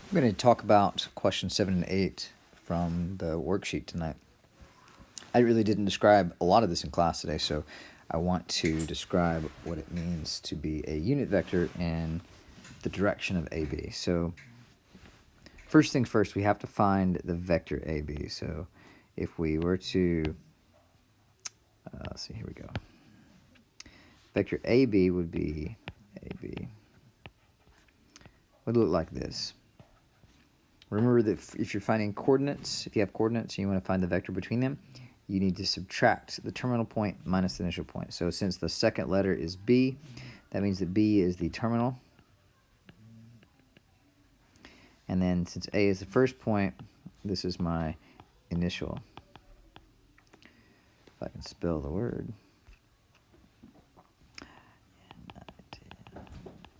I'm going to talk about question 7 and 8 from the worksheet tonight. I really didn't describe a lot of this in class today, so I want to describe what it means to be a unit vector in the direction of AB. So first things first, we have to find the vector AB. So if we were to, let's see, here we go. Vector AB would be, AB would look like this. Remember that if you're finding coordinates, if you have coordinates and you want to find the vector between them, you need to subtract the terminal point minus the initial point. So since the second letter is B, that means that B is the terminal. And then since A is the first point, this is my initial. If I can spell the word.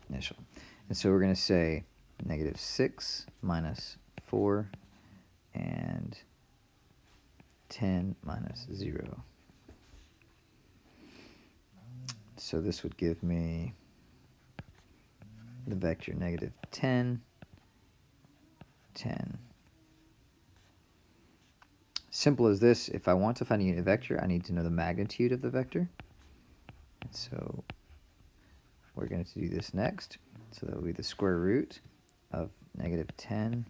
Initial. And so we're going to say -6 minus 4 and 10 minus 0. So this would give me the vector -10, 10. Simple as this. If I want to find a unit vector, I need to know the magnitude of the vector. And so we're going to do this next. So that will be the square root of -10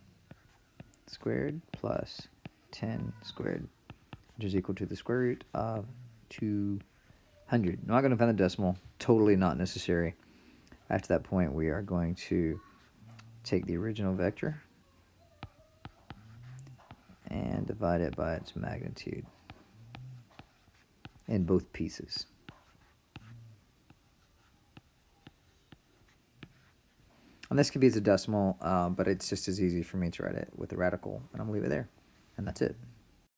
squared plus 10 squared, which is equal to the square root of 200. I'm not going to find the decimal. Totally not necessary. After that point, we are going to take the original vector and divide it by its magnitude in both pieces. And this could be as a decimal, but it's just as easy for me to write it with a radical, and I'm going to leave it there. And that's it.